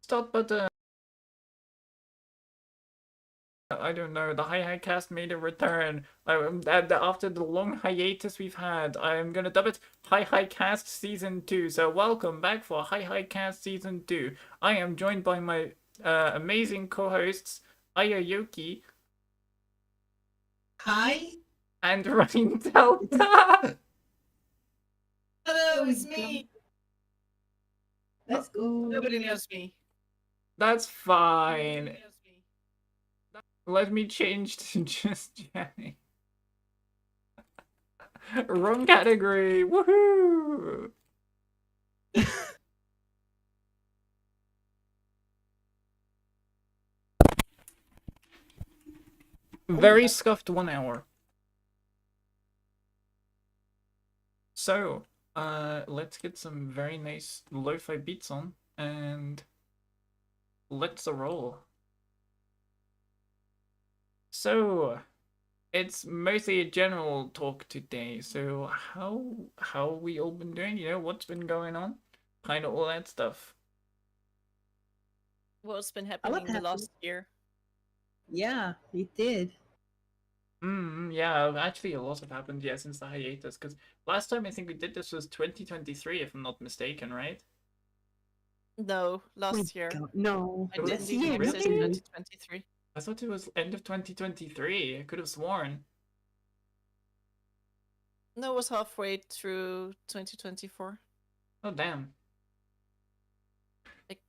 start button. I don't know. The Hihicast made a return. After the long hiatus we've had, I'm gonna dub it Hihicast Season 2. So welcome back for Hihicast Season 2. I am joined by my amazing co-hosts Ayayoki. Hi. And Rhine Delta. Hello, it's me. Let's go. Nobody knows me. That's fine. Nobody knows me. Let me change to just Jenny. Wrong category. Woohoo! Very scuffed 1 hour. So, let's get some very nice lo-fi beats on and let's roll. So, it's mostly a general talk today. So, how we all been doing? You know, what's been going on? Kind of all that stuff. What's been happening the last year? Yeah, it did. Yeah, actually a lot have happened, yeah, since the hiatus, because last time I think we did this was 2023, if I'm not mistaken, right? No, last year. No, I didn't this even year, exist in really? 2023. I thought it was end of 2023. I could have sworn. No, it was halfway through 2024. Oh, damn. Like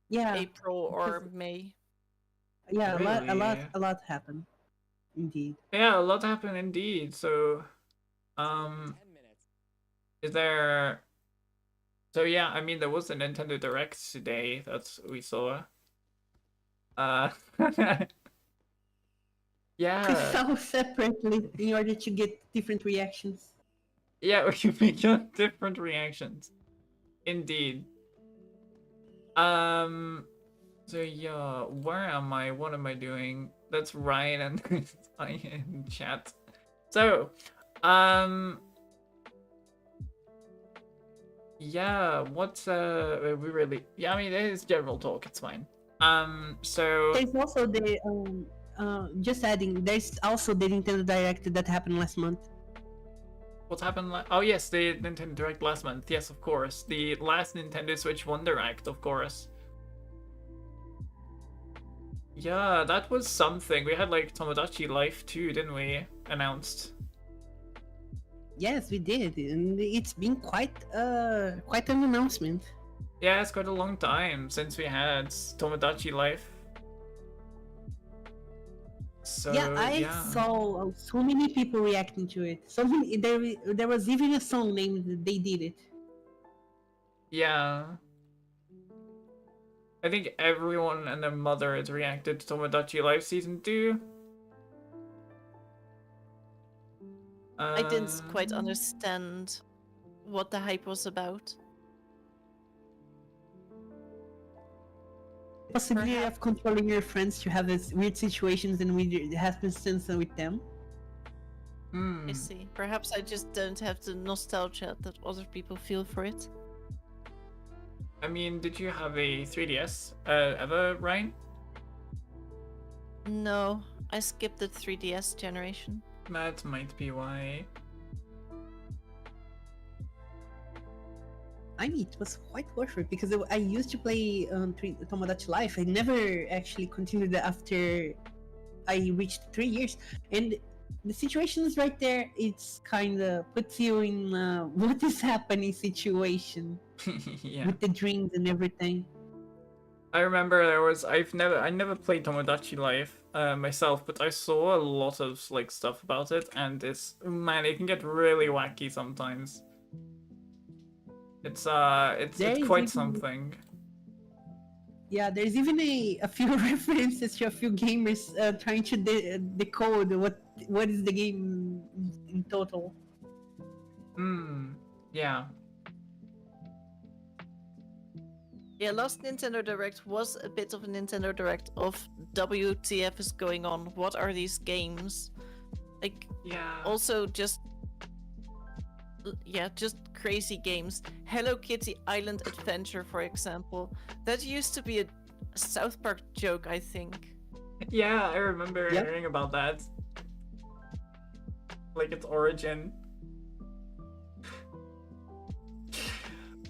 Yeah, April or May. yeah, Really? a lot happened. Indeed. Yeah, a lot happened indeed. So, is there? So yeah, I mean, there was a Nintendo Direct today that we saw. Yeah. So separately in order to get different reactions. Yeah, we can make different reactions. Indeed. So yeah, where am I? What am I doing? That's Ryan and I in chat. So, yeah, what's we really? Yeah, I mean, it is general talk. It's fine. So There's also the just adding. There's also the Nintendo Direct that happened last month. what happened? Oh yes, the Nintendo Direct last month. Yes, of course, the last Nintendo Switch One Direct, of course. Yeah, that was something. We had like Tomodachi Life too, didn't we? Announced. Yes, we did, and it's been quite an announcement. Yeah, it's quite a long time since we had Tomodachi Life. So yeah, I saw so many people reacting to it. So many, there was even a song named "They Did It." Yeah. I think everyone and their mother has reacted to Tomodachi Life Season 2. I didn't quite understand what the hype was about. Possibility of controlling your friends to have this weird situations and weird happenstance with them. I see. Perhaps I just don't have the nostalgia that other people feel for it. I mean, did you have a 3DS ever, Ryan? No, I skipped the 3DS generation. That might be why. I mean, it was quite worth it because I used to play Tomodachi Life. I never actually continued after I reached 3 years, and the situation is right there. It's kind of puts you in what is happening situation Yeah. with the dreams and everything. I remember I never played Tomodachi Life myself, but I saw a lot of like stuff about it, and man, it can get really wacky sometimes. It's quite something. Yeah, there's even a few references to a few gamers trying to decode what is the game in total. Yeah. Yeah, last Nintendo Direct was a bit of a Nintendo Direct of WTF is going on? What are these games? Like, yeah. Also just crazy games. Hello Kitty Island Adventure, for example. That used to be South Park joke, I think. Yeah, I remember Yep. hearing about that. Like its origin.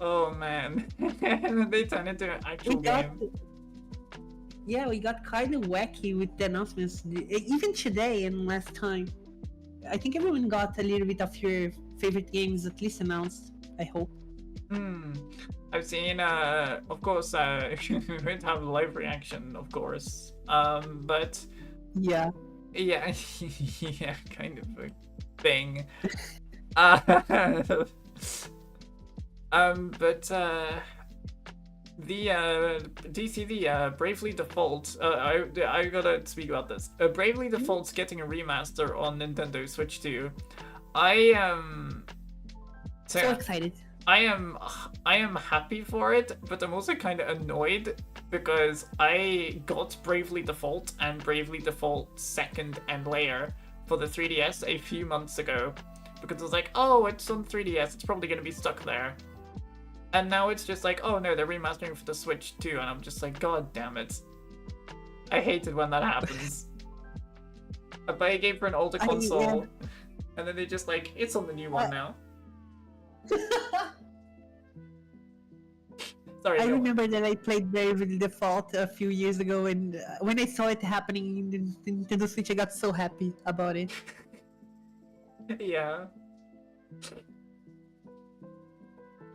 Oh man. And then they turn into an We actual got, game. yeah, we got kind of wacky with the announcements, even today and last time. I think everyone got a little bit of your favorite games at least announced. I hope. I've seen of course we won't have live reaction, of course. But Yeah. yeah, yeah, kind of a thing. Uh, but the DC the Bravely Default. I gotta speak about this. Bravely Default's getting a remaster on Nintendo Switch 2. I So excited. I am happy for it, but I'm also kind of annoyed because I got Bravely Default and Bravely Default Second and Layer for the 3DS a few months ago because I was like, oh, it's on 3DS, it's probably gonna be stuck there. And now it's just like, oh no, they're remastering for the Switch too, and I'm just like, god damn it. I hate it when that happens. I buy a game for an older console, and then they just like, it's on the new one now. Sorry, I go on. remember that I played Bravely Default a few years ago, and when I saw it happening in the Nintendo Switch, I got so happy about it. Yeah.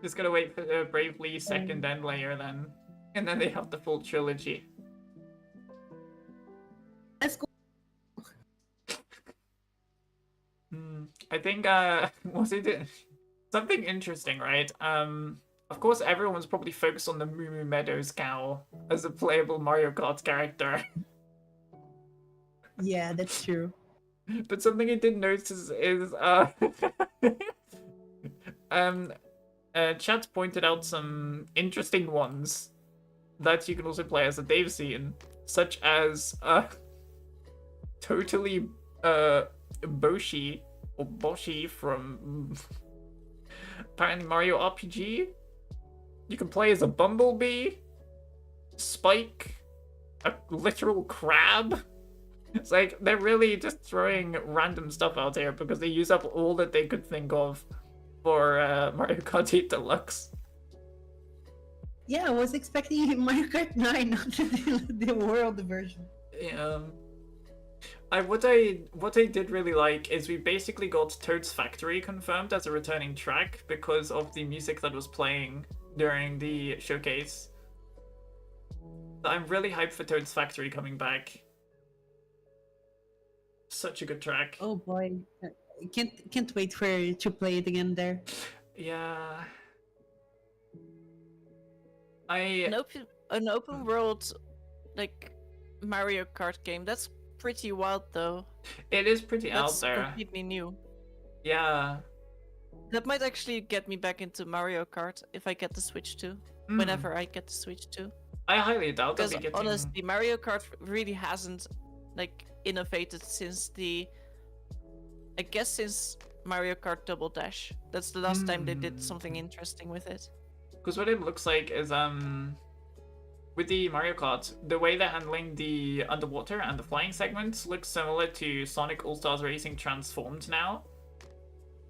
Just gotta wait for the Bravely Second and Layer then. And then they have the full trilogy. Let's go. I think, was it something interesting, right? Of course, everyone's probably focused on the Moo Moo Meadows cow as a playable Mario Kart character. Yeah, that's true. But something I did notice is chat pointed out some interesting ones that you can also play as a they've seen, such as totally Boshi or Boshi from apparently Mario RPG. You can play as a bumblebee, Spike, a literal crab. It's like they're really just throwing random stuff out there because they use up all that they could think of for Mario Kart 8 Deluxe. Yeah, I was expecting Mario Kart 9, not the world version. Yeah. What I did really like is we basically got Toad's Factory confirmed as a returning track because of the music that was playing during the showcase. So I'm really hyped for Toad's Factory coming back. Such a good track. Oh boy, can't wait for to play it again there. Yeah. An open world, like Mario Kart game. That's pretty wild, though. It is pretty That's out there. completely new. Yeah. That might actually get me back into Mario Kart if I get the Switch 2. Whenever I get the Switch 2. I highly doubt that Because we get honestly, Mario Kart really hasn't like innovated since since Mario Kart Double Dash. That's the last time they did something interesting with it. Because what it looks like is with the Mario Kart, the way they're handling the underwater and the flying segments looks similar to Sonic All-Stars Racing Transformed now,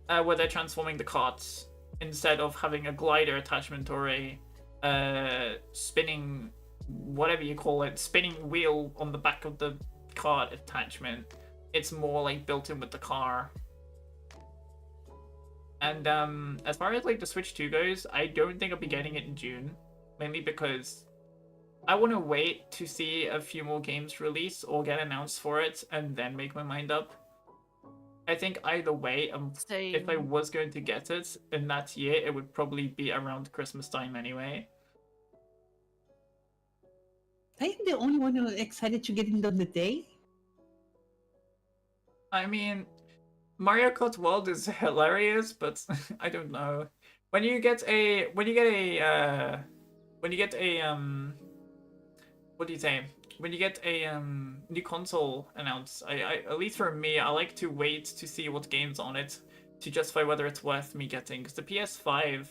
where they're transforming the karts instead of having a glider attachment or a spinning, whatever you call it, spinning wheel on the back of the kart attachment. It's more like built in with the car. And as far as like the Switch 2 goes, I don't think I'll be getting it in June, mainly because I want to wait to see a few more games release or get announced for it and then make my mind up. I think either way, if I was going to get it in that year, it would probably be around Christmas time anyway. I am the only one who is excited to get it on the day. I mean, Mario Kart World is hilarious, but I don't know. When you get a what do you say? When you get a new console announced, I at least for me, I like to wait to see what game's on it to justify whether it's worth me getting. Because the PS5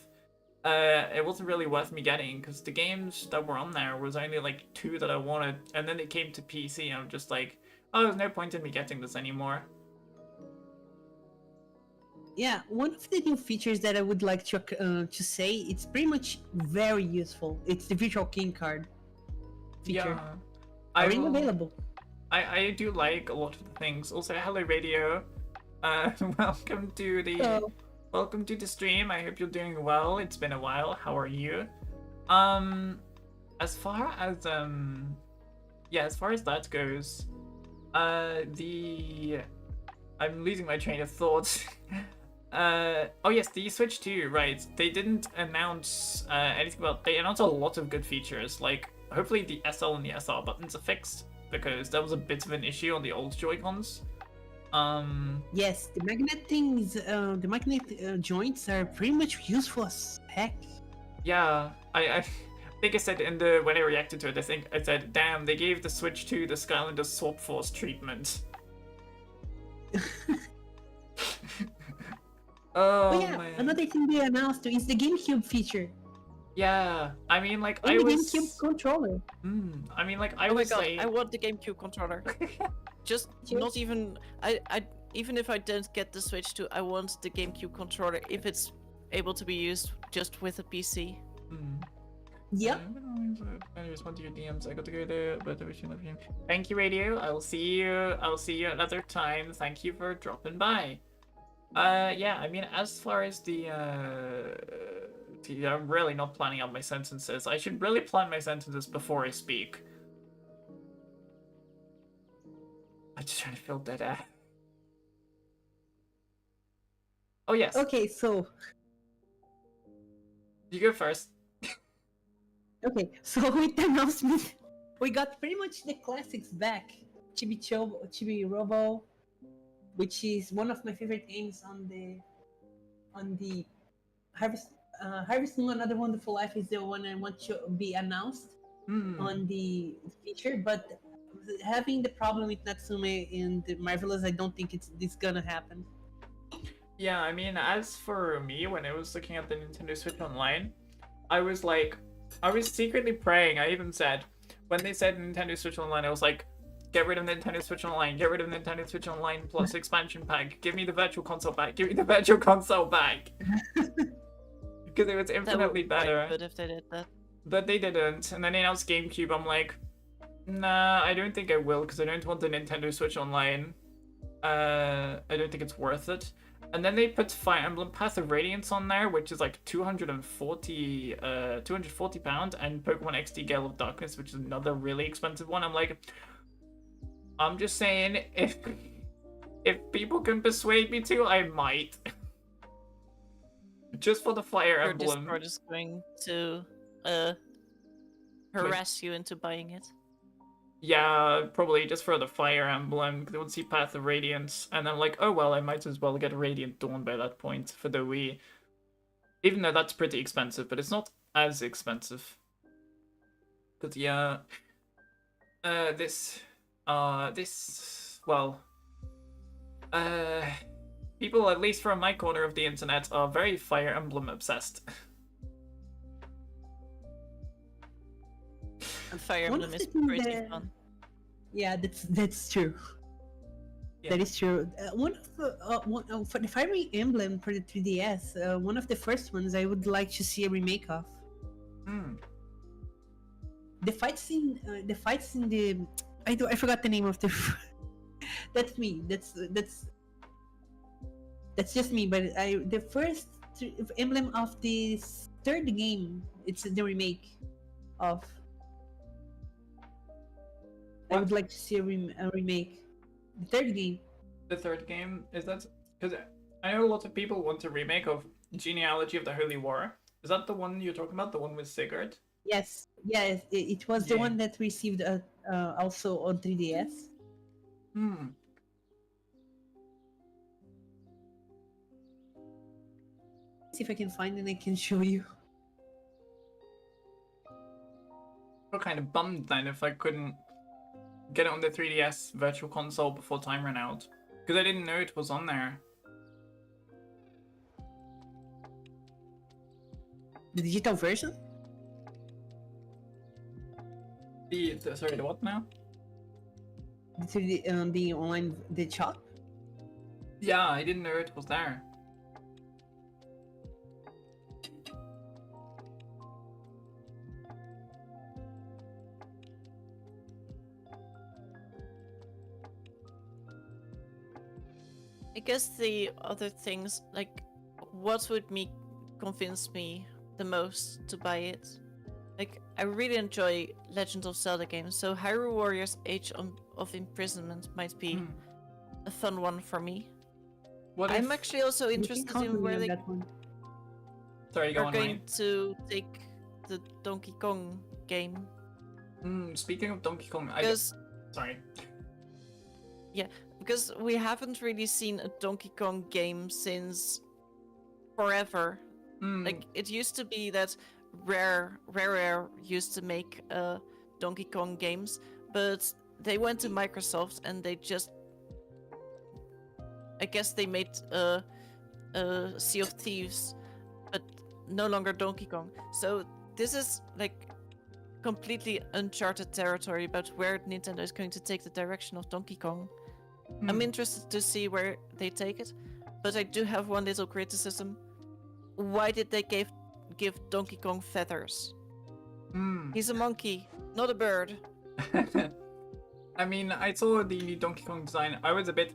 it wasn't really worth me getting because the games that were on there was only like 2 that I wanted, and then it came to PC, and I'm just like, oh, there's no point in me getting this anymore. Yeah, one of the new features that I would like to say, it's pretty much very useful. It's the virtual key card feature. Yeah, Already available. I do like a lot of the things. Also, hello radio. Welcome to the So, welcome to the stream. I hope you're doing well. It's been a while. How are you? As far as as far as that goes, I'm losing my train of thought. Oh yes, the Switch 2, right. They didn't announce anything about... They announced a lot of good features, like, hopefully the SL and the SR buttons are fixed, because that was a bit of an issue on the old Joy-Cons. yes, the magnet things, the magnet joints are pretty much useful as heck. Yeah, I think I said when I reacted to it, I think I said, damn, they gave the Switch 2 the Skylanders Swap Force treatment. Oh, But yeah, man. another thing they announced is the GameCube feature. Yeah, I mean, like, And I the was... GameCube controller. I mean, like, I Oh my was god, like... I want the GameCube controller. Just not even... even if I don't get the Switch 2, I want the GameCube controller if it's able to be used just with a PC. Yep. I respond to your DMs. I got to go there, but I wish you love you. Thank you, Radio. I'll see you another time. Thank you for dropping by. Yeah, I mean, as far as I'm really not planning out my sentences. I should really plan my sentences before I speak. I'm just trying to fill dead air. Oh, yes. Okay, so You go first. with the announcement, we got pretty much the classics back. Chibi Robo, which is one of my favorite games on the Harvesting Another Wonderful Life is the one I want to be announced on the feature, but having the problem with Natsume in the Marvelous, I don't think it's gonna happen. Yeah, I mean, as for me, when I was looking at the Nintendo Switch Online, I was secretly praying. I even said, when they said Nintendo Switch Online, I was like, get rid of Nintendo Switch Online, get rid of Nintendo Switch Online plus expansion pack, give me the Virtual Console back, give me the Virtual Console back. Because it was infinitely better. But if they did that. But they didn't, and then they announced GameCube. I'm like, nah, I don't think I will, because I don't want the Nintendo Switch Online. I don't think it's worth it. And then they put Fire Emblem Path of Radiance on there, which is like £240, and Pokemon XD Gale of Darkness, which is another really expensive one. I'm like, I'm just saying, if people can persuade me to, I might. Just for the Fire Your Emblem. Discord is going to harass you into buying it. Yeah, probably just for the Fire Emblem, because I would see Path of Radiance, and I'm like, oh well, I might as well get Radiant Dawn by that point for the Wii. Even though that's pretty expensive, but it's not as expensive. But yeah, people, at least from my corner of the internet, are very Fire Emblem obsessed. And Fire One Emblem of is the things pretty that- fun. Yeah, that's true. Yeah. That is true. One of for the Fire Emblem for the 3DS, one of the first ones I would like to see a remake of. The fights in the I forgot the name of the. That's me. That's just me. But the first emblem of the third game, it's the remake of. I would like to see a remake. The third game. The third game, is that... Because I know a lot of people want a remake of Genealogy of the Holy War. Is that the one you're talking about? The one with Sigurd? Yes, it was the one that received also on 3DS. See if I can find it and I can show you. I'm kind of bummed then if I couldn't get it on the 3DS Virtual Console before time ran out. Because I didn't know it was on there. The digital version? Sorry, the what now? The online, the shop? Yeah, I didn't know it was there. I guess the other things, like, what would convince me the most to buy it? Like, I really enjoy Legend of Zelda games, so Hyrule Warriors Age of Imprisonment might be Hmm. a fun one for me. What I'm if... actually also You can interested count in on where me on they that one. Sorry, go are on, going Ryan. to take the Donkey Kong game. Speaking of Donkey Kong, Because sorry. because we haven't really seen a Donkey Kong game since forever. Like, it used to be that Rare used to make Donkey Kong games, but they went to Microsoft and they just, I guess they made Sea of Thieves, but no longer Donkey Kong. So this is like completely uncharted territory about where Nintendo is going to take the direction of Donkey Kong. I'm interested to see where they take it, but I do have one little criticism. Why did they give Donkey Kong feathers? He's a monkey, not a bird. I mean, I saw the new Donkey Kong design. I was a bit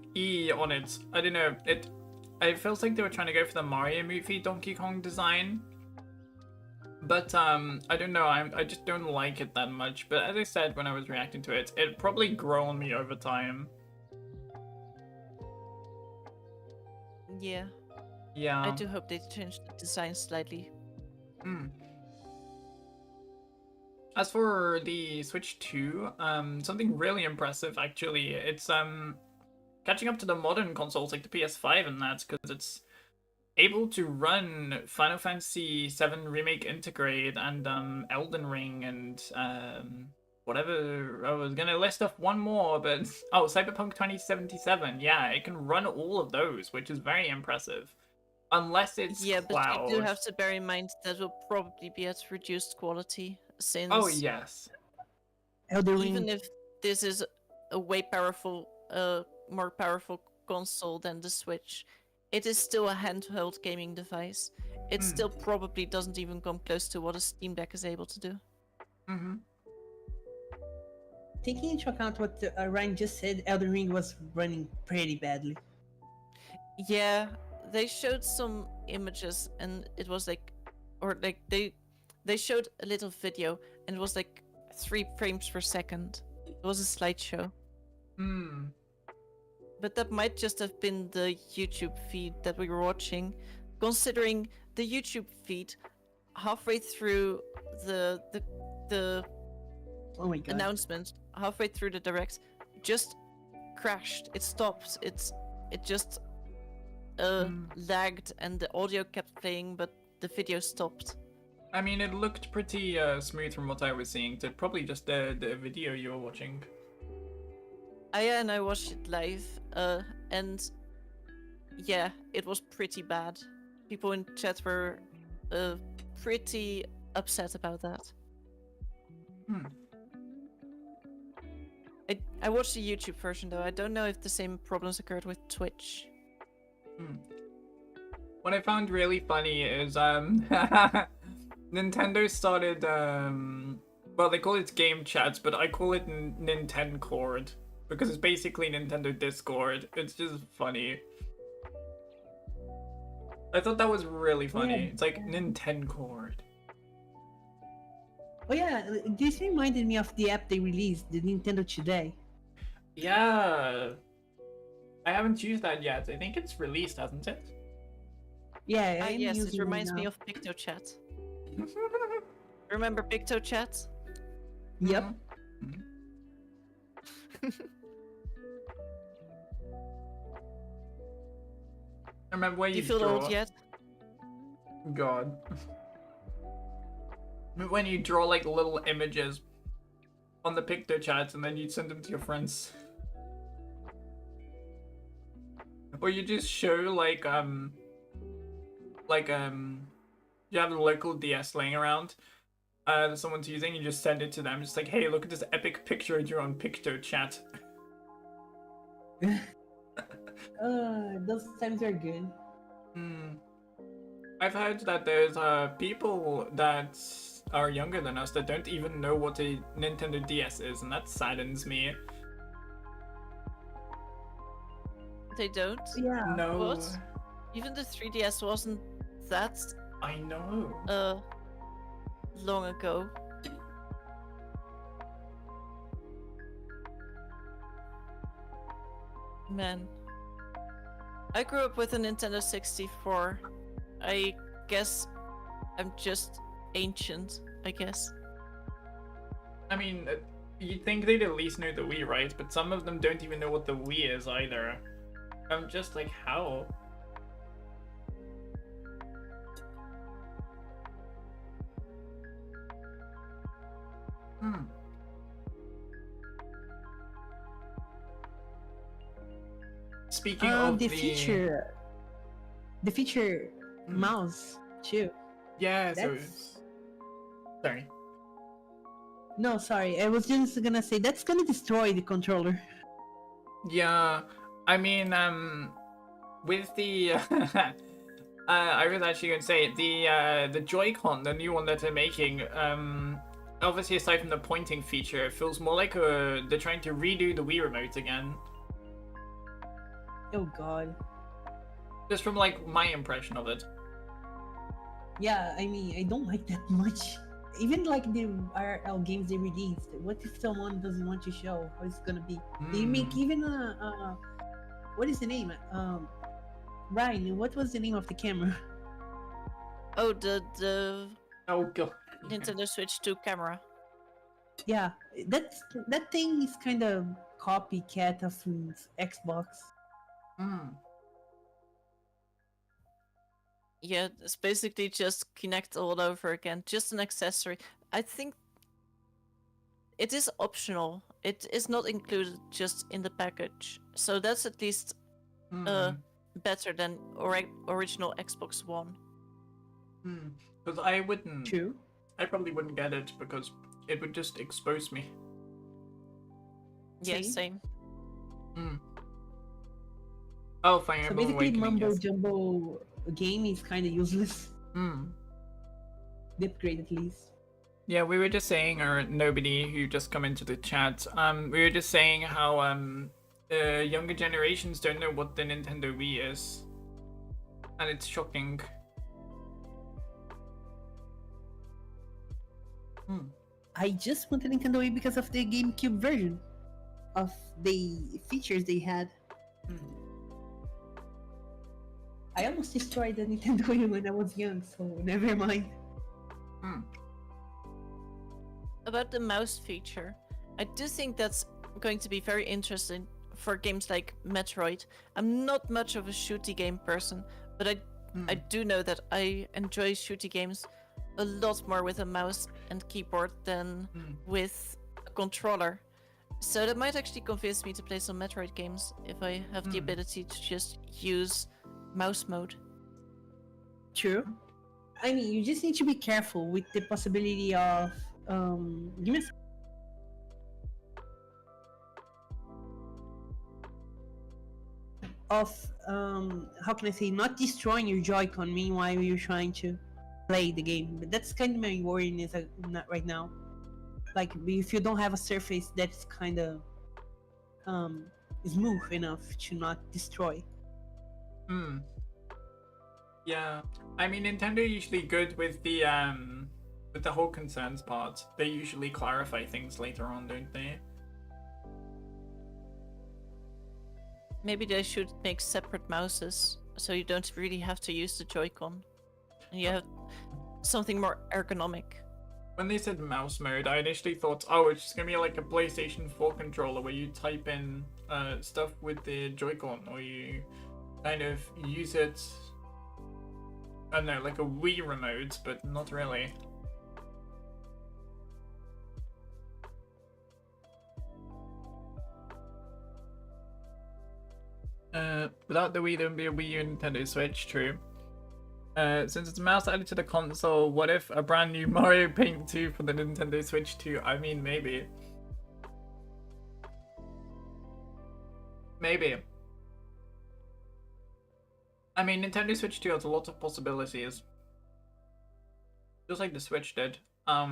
on it. I don't know. It feels like they were trying to go for the Mario movie Donkey Kong design. But I don't know. I just don't like it that much. But as I said when I was reacting to it, it probably grew on me over time. Yeah, Yeah. I do hope they change the design slightly. As for the Switch 2, something really impressive actually. It's catching up to the modern consoles like the PS5 and that, because it's able to run Final Fantasy VII Remake Integrate and Elden Ring and whatever. I was gonna list off one more, but oh, Cyberpunk 2077. Yeah, it can run all of those, which is very impressive. Unless it's Yeah, cloud. but you do have to bear in mind that will probably be at reduced quality, since Oh yes. Elden Ring. even if this is a way more powerful console than the Switch, it is still a handheld gaming device. It still probably doesn't even come close to what a Steam Deck is able to do. Taking into account what Ryan just said, Elden Ring was running pretty badly. Yeah, they showed some images and it was like, or like they showed a little video and it was like 3 frames per second. It was a slideshow. But that might just have been the YouTube feed that we were watching, considering the YouTube feed halfway through the Oh my god. announcement, halfway through the direct, just crashed. It stopped. It just lagged and the audio kept playing, but the video stopped. I mean, it looked pretty smooth from what I was seeing. So probably just the video you were watching. Yeah, and I watched it live, and yeah, it was pretty bad. People in chat were pretty upset about that. I watched the YouTube version though. I don't know if the same problems occurred with Twitch. What I found really funny is Nintendo started well, they call it game chats, but I call it Nintendo Cord because it's basically Nintendo Discord. It's just funny. I thought that was really funny. Yeah. It's like Nintendo Cord. Oh yeah, this reminded me of the app they released, the Nintendo Today. Yeah. I haven't used that yet. I think it's released, hasn't it? Yeah, I'm Yes, using it reminds me now. of PictoChat. Remember PictoChat? Yep. I remember where Do you you feel draw. old yet? God. When you draw like little images on the picto chats and then you send them to your friends. Or you just show like you have a local DS laying around that someone's using, you just send it to them. Just like, hey, look at this epic picture you're on PictoChat. Those times are good. I've heard that there's people that are younger than us that don't even know what a Nintendo DS is, and that saddens me. They don't? Yeah. No. What? Even the 3DS wasn't that I know. long ago. Man. I grew up with a Nintendo 64. I guess I'm just ancient, I guess. I mean, you'd think they'd at least know the Wii, right? But some of them don't even know what the Wii is either. I'm just like, how? Speaking of the feature mouse too. Yeah, so That's- sorry. No, sorry. I was just gonna say that's gonna destroy the controller. Yeah, I mean, with the, I was actually going to say the Joy-Con, the new one that they're making, obviously aside from the pointing feature, it feels more like they're trying to redo the Wii remote again. Oh god. Just from like my impression of it. Yeah, I mean, I don't like that much. Even like the IRL games they released. What if someone doesn't want to show how it's gonna be? They make even what is the name? Rhine. What was the name of the camera? Oh, the Oh god. Nintendo Switch 2 camera. Yeah, that thing is kind of copycat of Xbox. Yeah, it's basically just Kinect all over again. Just an accessory. I think it is optional. It is not included just in the package. So that's at least better than original Xbox One. Because I wouldn't. True. I probably wouldn't get it because it would just expose me. Yeah, Same. same. Oh, Fire So Emblem basically, Awakening, mumbo yes. jumbo game is kind of useless. The upgrade at least. Yeah, we were just saying, or nobody who just come into the chat, we were just saying how younger generations don't know what the Nintendo Wii is. And it's shocking. I just want a Nintendo Wii because of the GameCube version of the features they had. I almost destroyed the Nintendo Wii when I was young, so never mind. About the mouse feature, I do think that's going to be very interesting for games like Metroid. I'm not much of a shooty game person, but I do know that I enjoy shooty games a lot more with a mouse and keyboard than with a controller. So that might actually convince me to play some Metroid games if I have the ability to just use mouse mode. True. I mean, you just need to be careful with the possibility of give me a of how can I say, not destroying your Joy-Con meanwhile you're trying to play the game. But that's kind of my worrying not right now. Like if you don't have a surface that's kind of smooth enough to not destroy. Yeah, I mean Nintendo are usually good with the whole concerns part. They usually clarify things later on, don't they? Maybe they should make separate mouses so you don't really have to use the Joy-Con. And you have something more ergonomic. When they said mouse mode, I initially thought, oh, it's just gonna be like a PlayStation 4 controller where you type in stuff with the Joy-Con, or you kind of use it, I don't know, like a Wii remote, but not really. Without the Wii, there would be a Wii U and Nintendo Switch, true. Since it's mouse added to the console, what if a brand new Mario Paint 2 for the Nintendo Switch 2? I mean, maybe. Maybe. I mean, Nintendo Switch 2 has a lot of possibilities. Just like the Switch did. I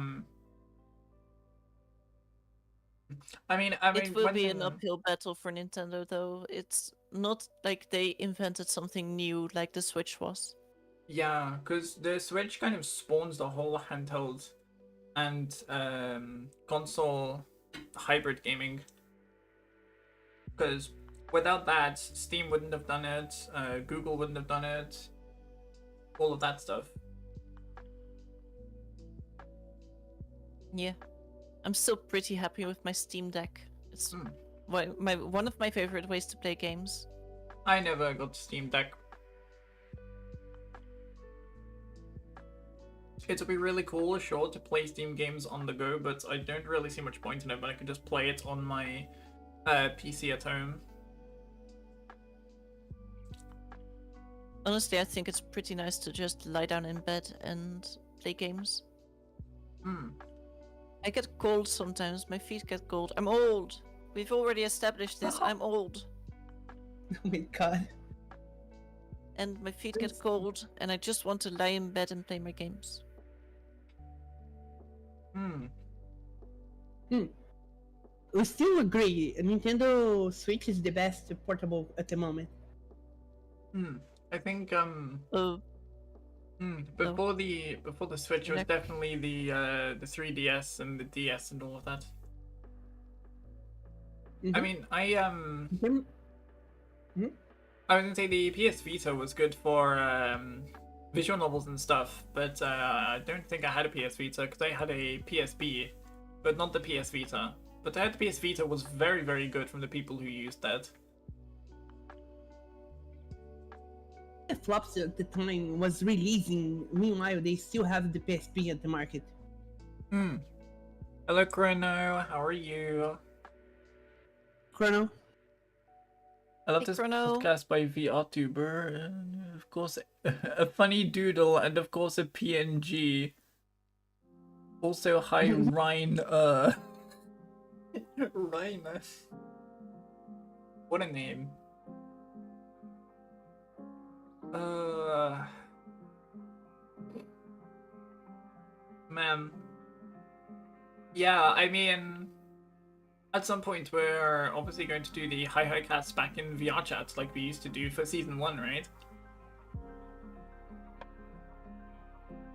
mean, It will be when an uphill battle for Nintendo, though. It's not like they invented something new like the Switch was. yeah, because the Switch kind of spawns the whole handheld and console hybrid gaming. Because without that, Steam wouldn't have done it, Google wouldn't have done it, all of that stuff. Yeah. I'm still pretty happy with my Steam Deck. It's one of my favorite ways to play games. I never got Steam Deck. It'll be really cool, sure, to play Steam games on the go, but I don't really see much point in it, but I could just play it on my PC at home. Honestly, I think it's pretty nice to just lie down in bed and play games. I get cold sometimes. My feet get cold. I'm old. We've already established this. I'm old. Oh my god. And my feet get cold, and I just want to lie in bed and play my games. We still agree. Nintendo Switch is the best portable at the moment. I think Oh, before the Switch, it was definitely the 3DS and the DS and all of that. I mean, I was gonna say the PS Vita was good for visual novels and stuff, but I don't think I had a PS Vita because I had a PSP, but not the PS Vita. But I had the PS Vita was very, very good from the people who used that. The flops at the time was releasing. Meanwhile, they still have the PSP at the market. Hello, Chrono. How are you? Chrono. I love Hey, this Chrono. podcast by VRtuber, and of course a funny doodle, and of course a PNG. Also, hi Rhine. Rhine. What a name. Man. Yeah, I mean, at some point we're obviously going to do the Hihicast back in VR chat like we used to do for season 1, right?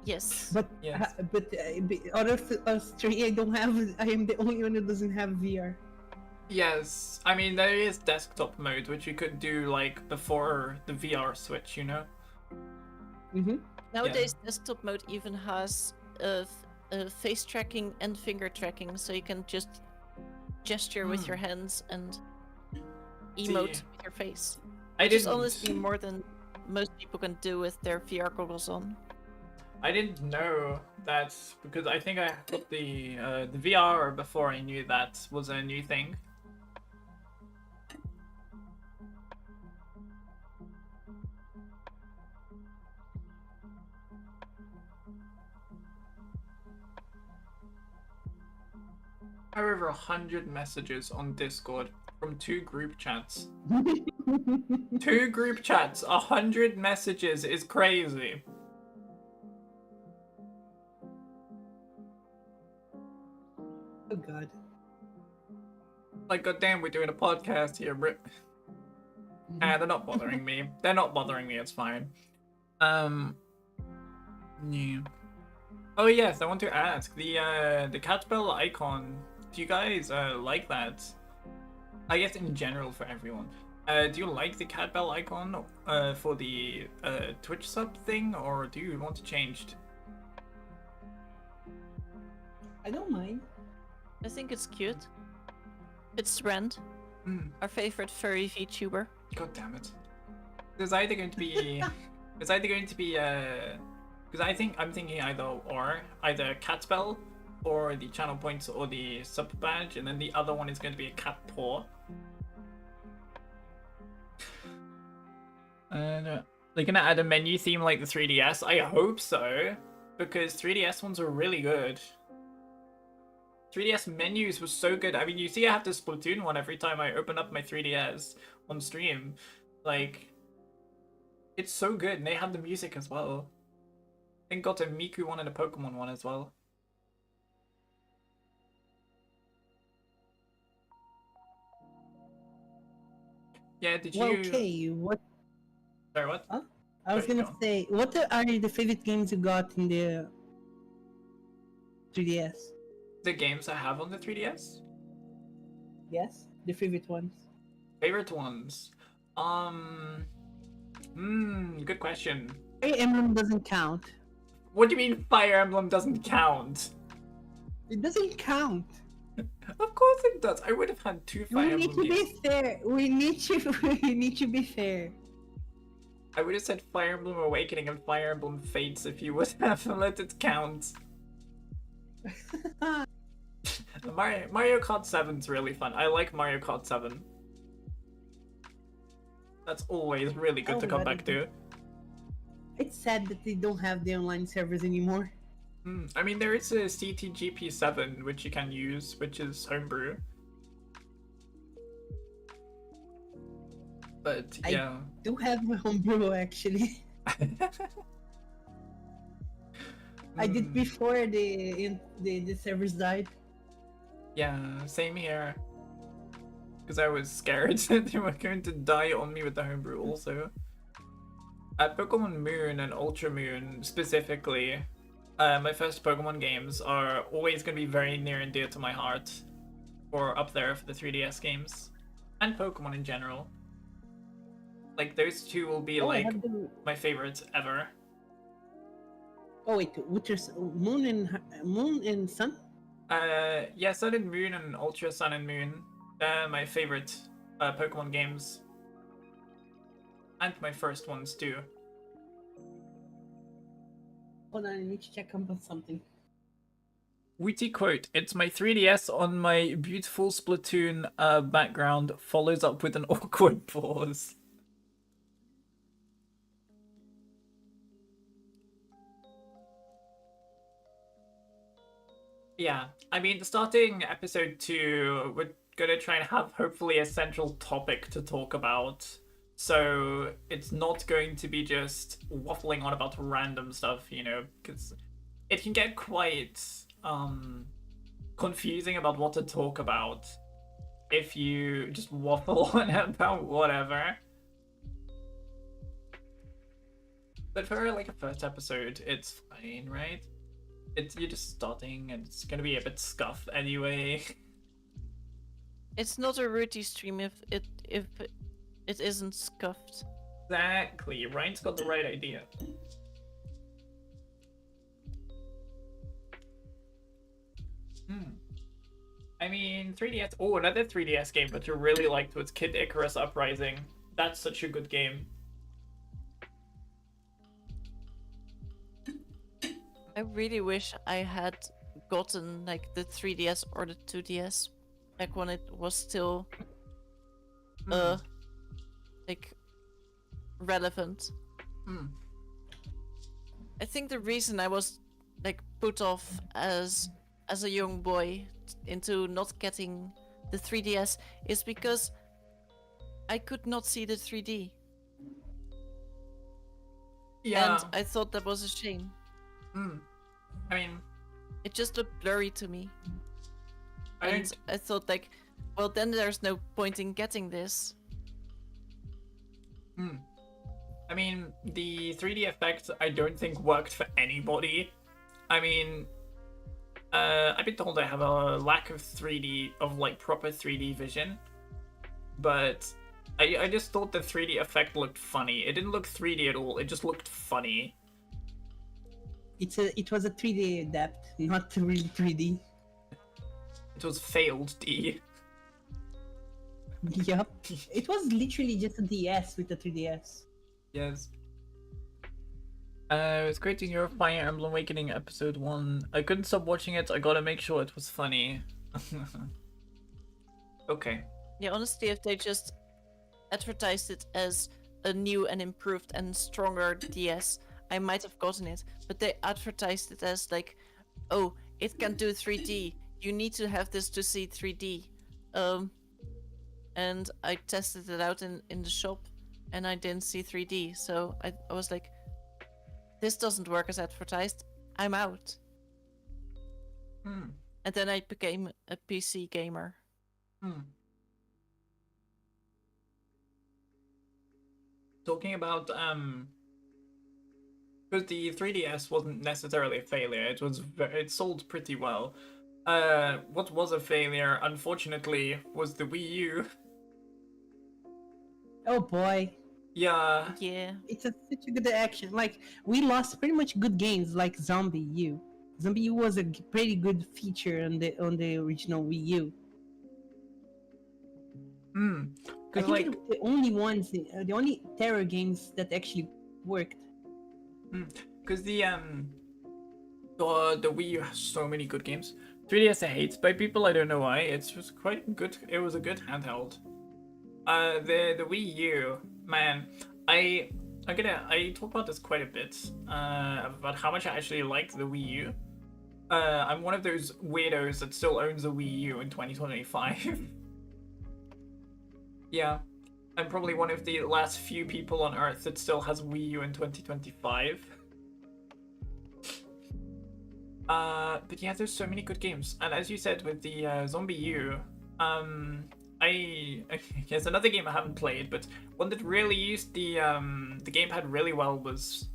yes. But Yes. out of us three, I am the only one who doesn't have VR. Yes, I mean there is desktop mode which you could do like before the VR switch, you know? Nowadays, desktop mode even has face tracking and finger tracking, so you can just gesture with your hands and emote with your face. Which is honestly more than most people can do with their VR goggles on. I didn't know that because I think I got the VR before I knew that was a new thing. However, 100 messages on Discord from 2 group chats. 2 group chats, 100 messages is crazy. Oh god. Like, goddamn, we're doing a podcast here, bro. They're not bothering me. They're not bothering me, it's fine. Yeah. Oh yes, I want to ask, the cat bell icon, do you guys like that? I guess in general for everyone. Do you like the cat bell icon for the Twitch sub thing, or do you want to change it? I don't mind. I think it's cute. It's Rand, our favorite furry VTuber. God damn it. There's either going to be because I'm thinking either cat bell or the channel points or the sub badge, and then the other one is going to be a cat paw. And They're gonna add a menu theme like the 3DS. I hope so, because 3DS ones are really good. 3DS menus were so good. I mean, you see I have the Splatoon one every time I open up my 3DS on stream. Like, it's so good, and they have the music as well. I think got a Miku one and a Pokemon one as well. Yeah, did you... Well, okay, what? Sorry, what? Huh? I was Sorry, gonna go on. say, what are the favorite games you got in the 3DS? The games I have on the 3DS? Yes, the favorite ones. Favorite ones? Good question. Fire Emblem doesn't count. What do you mean Fire Emblem doesn't count? It doesn't count. Of course it does. I would have had 2 Fire We need Emblem to games. be fair. We need to be fair. I would have said Fire Emblem Awakening and Fire Emblem Fates if you would have let it count. Mario Kart 7's really fun. I like Mario Kart 7. That's always really good to come back to. It's sad that they don't have the online servers anymore. I mean, there is a CTGP7 which you can use, which is homebrew. But yeah. Do have my homebrew actually. I did before the servers died. Yeah, same here. Because I was scared that they were going to die on me with the homebrew also. At Pokemon Moon and Ultra Moon specifically, my first Pokemon games are always going to be very near and dear to my heart. Or up there for the 3DS games. And Pokemon in general. Like, those two will be like my favorites ever. Oh wait, Moon and Sun? Yeah, Sun and Moon and Ultra Sun and Moon. They're my favorite Pokemon games. And my first ones too. Hold on, I need to check up on something. Witty quote, it's my 3DS on my beautiful Splatoon background, follows up with an awkward pause. Yeah, I mean, starting episode 2, we're gonna try and have hopefully a central topic to talk about. So it's not going to be just waffling on about random stuff, you know, because it can get quite confusing about what to talk about if you just waffle on about whatever. But for like a first episode, it's fine, right? You're just starting, and it's gonna be a bit scuffed anyway. It's not a Ruti stream if it isn't scuffed. Exactly, Ryan's got the right idea. I mean, 3DS. Oh, another 3DS game that you really liked was Kid Icarus Uprising. That's such a good game. I really wish I had gotten like the 3DS or the 2DS back when it was still like relevant. I think the reason I was like put off as a young boy into not getting the 3DS is because I could not see the 3D. Yeah. And I thought that was a shame. I mean, it just looked blurry to me. I thought like, well, then there's no point in getting this. I mean, the 3D effect I don't think worked for anybody. I mean, I've been told I have a lack of 3D, of like proper 3D vision, but I just thought the 3D effect looked funny. It didn't look 3D at all, it just looked funny. It was a 3D adapt, not really 3D. It was failed D. Yep. It was literally just a DS with a 3DS. Yes. It's great to hear Fire Emblem Awakening episode 1. I couldn't stop watching it, I gotta make sure it was funny. Okay. Yeah, honestly, if they just advertised it as a new and improved and stronger DS, I might have gotten it. But they advertised it as like, oh, it can do 3D. You need to have this to see 3D. And I tested it out in the shop, and I didn't see 3D. So I was like, this doesn't work as advertised. I'm out. Hmm. And then I became a PC gamer. Hmm. Talking about because the 3DS wasn't necessarily a failure. It sold pretty well. What was a failure, unfortunately, was the Wii U. Oh boy, Yeah. Yeah. it's such a good action. Like we lost pretty much good games like Zombie U. Zombie U was a pretty good feature on the original Wii U. Hmm. I Because think like, the only ones, the only terror games that actually worked. because the Wii U has so many good games. 3DS hates by people. I don't know why. It's just quite good. It was a good handheld. The Wii U, man. I talk about this quite a bit. About how much I actually like the Wii U. I'm one of those weirdos that still owns a Wii U in 2025. Yeah, I'm probably one of the last few people on Earth that still has Wii U in 2025. But yeah, there's so many good games, and as you said with the Zombie U, there's another game I haven't played, but one that really used the gamepad really well was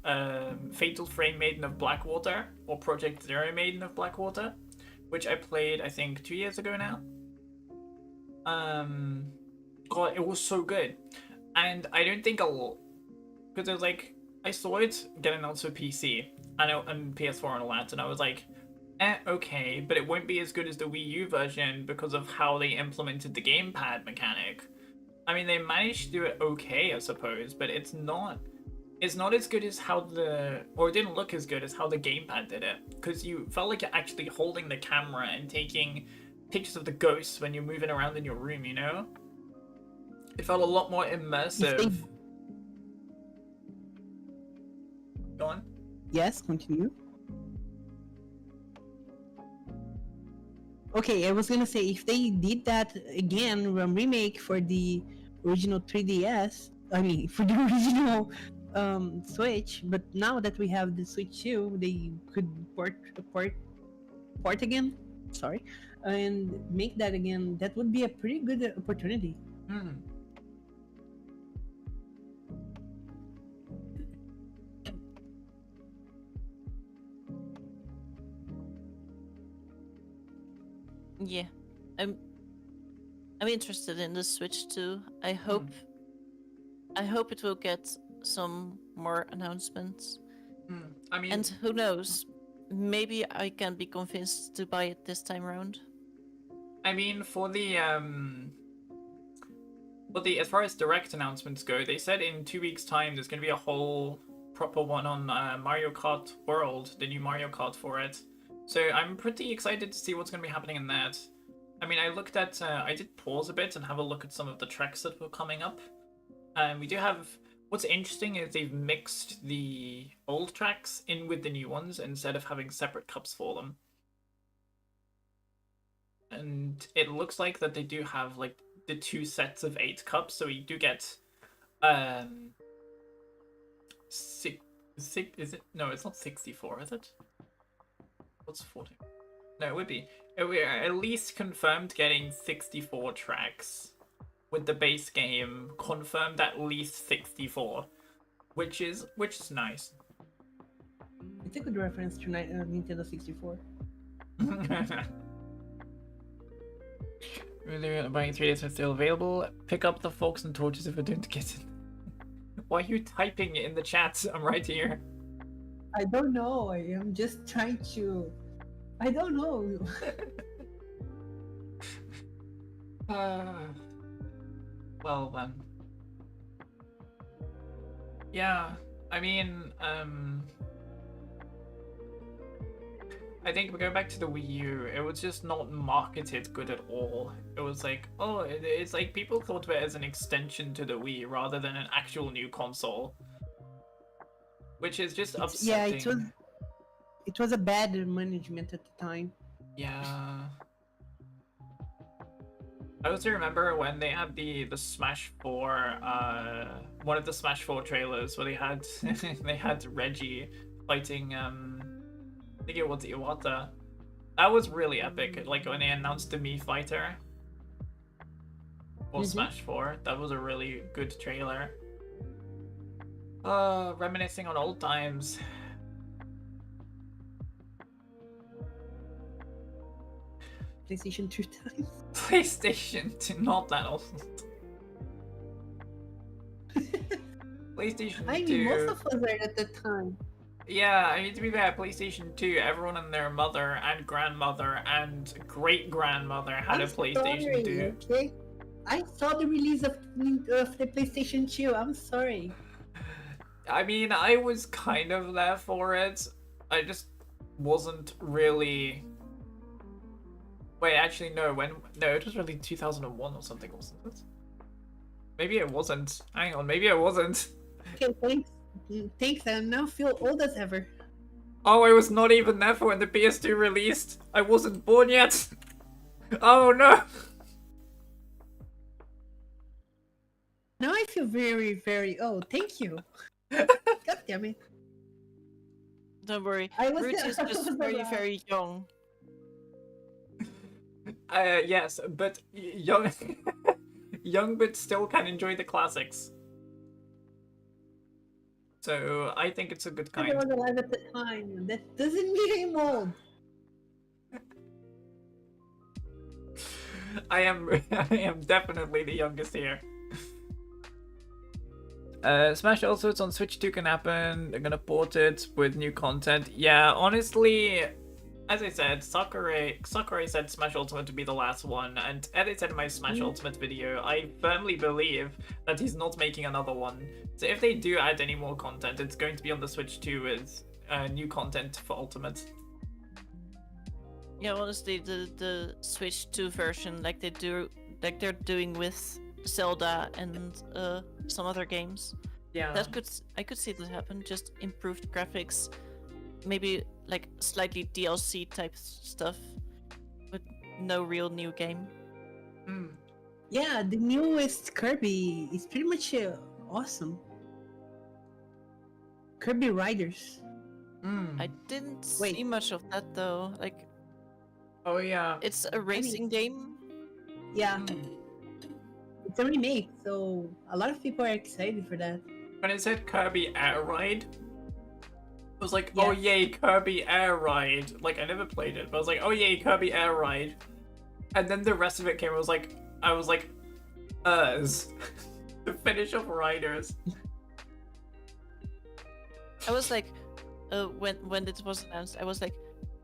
Fatal Frame Maiden of Blackwater, or Project Zero Maiden of Blackwater, which I played I think 2 years ago now. God, it was so good, and I don't think I'll, because it was like I saw it get announced for PC and PS4 and all that, and I was like, okay, but it won't be as good as the Wii U version because of how they implemented the gamepad mechanic. I mean, they managed to do it okay, I suppose, but it's not as good as how or it didn't look as good as how the gamepad did it, because you felt like you're actually holding the camera and taking pictures of the ghosts when you're moving around in your room, you know? It felt a lot more immersive. Go on. Yes, continue. Okay, I was gonna say if they did that again, a remake for the original 3DS, I mean for the original Switch, but now that we have the Switch 2, they could port again. Sorry, and make that again. That would be a pretty good opportunity. Hmm. Yeah. I'm interested in the Switch too. I hope it will get some more announcements. I mean, And who knows? Maybe I can be convinced to buy it this time around. I mean, for the as far as direct announcements go, they said in 2 weeks' time there's going to be a whole proper one on Mario Kart World, the new Mario Kart for it. So I'm pretty excited to see what's going to be happening in that. I mean, I did pause a bit and have a look at some of the tracks that were coming up. We do have. What's interesting is they've mixed the old tracks in with the new ones instead of having separate cups for them. And it looks like that they do have like the 2 sets of 8 cups, so we do get six is it? No, it's not 64, is it? What's 40? No, it would be. We're at least confirmed getting 64 tracks. With the base game confirmed at least 64, which is nice. It's a good reference to Nintendo 64. Really, buying 3DS are still available. Pick up the forks and torches if I don't get it. Why are you typing in the chat? I'm right here. I don't know. I am just trying to. I don't know. Well then. Yeah, I mean, I think we go back to the Wii U. It was just not marketed good at all. It was like, oh, it's like people thought of it as an extension to the Wii rather than an actual new console, which is just Yeah, upsetting. it was a bad management at the time. Yeah. I also remember when they had the Smash 4, one of the Smash 4 trailers where they had they had Reggie fighting I think it was Iwata. That was really epic. Like when they announced the Mii fighter for Smash 4, that was a really good trailer. Reminiscing on old times. PlayStation 2 times. PlayStation 2, not that old. PlayStation 2. I mean, most of us were at the time. Yeah, I mean, to be fair, PlayStation 2, everyone and their mother and grandmother and great-grandmother had a PlayStation 2. Okay? I saw the release of the PlayStation 2. I'm sorry. I mean, I was kind of there for it. I just wasn't really... Wait, actually, no, No, it was really 2001 or something, wasn't it? Maybe it wasn't. Hang on, maybe it wasn't. Okay, thanks. Thanks, I now feel old as ever. Oh, I was not even there for when the PS2 released. I wasn't born yet. Oh no. Now I feel very, very old. Thank you. God damn it. Don't worry. I was Root is I just was very, around. very young. Yes, but young, young, but still can enjoy the classics. So I think it's a good I kind. was alive at the time. That doesn't mean I'm old. I am definitely the youngest here. Smash also, it's on Switch 2 can happen. They're gonna port it with new content. Yeah, honestly, as I said, Sakurai said Smash Ultimate to be the last one, and as I said in my Smash Ultimate video, I firmly believe that he's not making another one. So if they do add any more content, it's going to be on the Switch 2 with new content for Ultimate. Yeah, honestly, the Switch 2 version, like they're doing with Zelda and some other games. Yeah. I could see that happen. Just improved graphics, maybe like slightly DLC type stuff, but no real new game. Mm. Yeah, the newest Kirby is pretty much awesome. Kirby Riders. Mm. I didn't Wait. see much of that though. Like, Oh yeah. it's a racing game. Yeah, Mm. it's a remake, so a lot of people are excited for that. When it said Kirby Air Ride, I was like, oh Yes. yay, Kirby Air Ride. Like, I never played it, but I was like, oh yay, Kirby Air Ride. And then the rest of it came, I was like, the finish of Riders. I was like, when it was announced, I was like,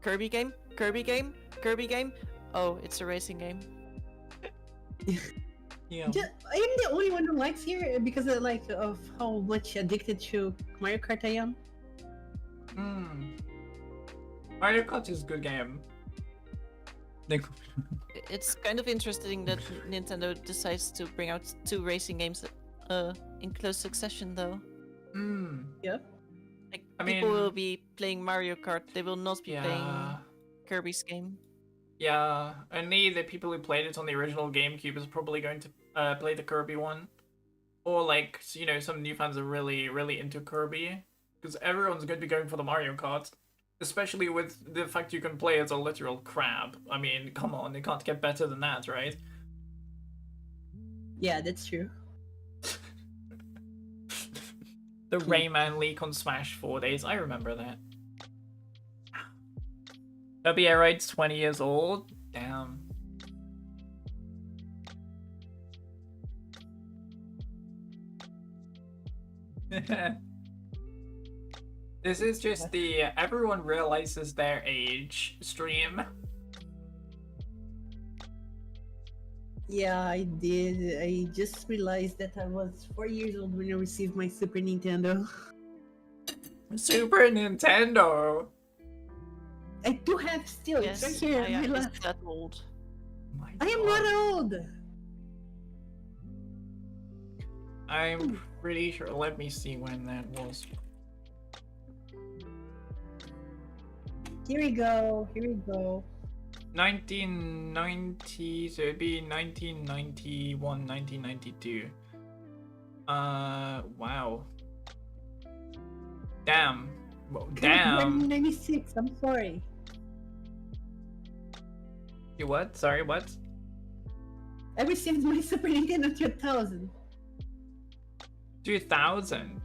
Kirby game, Kirby game, Kirby game. Oh, it's a racing game. Yeah. I am the only one who likes here because of how much addicted to Mario Kart I am. Mm. Mario Kart is a good game. It's kind of interesting that Nintendo decides to bring out 2 racing games in close succession, though. Mm. Like, I people mean- will be playing Mario Kart, they will not be playing Yeah. Kirby's game. Yeah. Only the people who played it on the original GameCube is probably going to play the Kirby one. Or like, you know, some new fans are really, really into Kirby. Because everyone's going to be going for the Mario Kart. Especially with the fact you can play as a literal crab. I mean, come on, it can't get better than that, right? Yeah, that's true. The Rayman leak on Smash 4 days, I remember that. Kirby Air Ride's 20 years old? Damn. This is just the everyone realizes their age stream. Yeah, I did. I just realized that I was 4 years old when I received my Super Nintendo. Super Nintendo! I do have still. Yes, It's right here. on my Aya is left. that old. My I am God. not old. I'm pretty sure. Let me see when that was. Here we go. Here we go. 1990, so it'd be 1991, 1992. Wow. Damn. Well, damn. 1996. I'm sorry. You what? Sorry, what? I received my Super Nintendo 2000. 2000.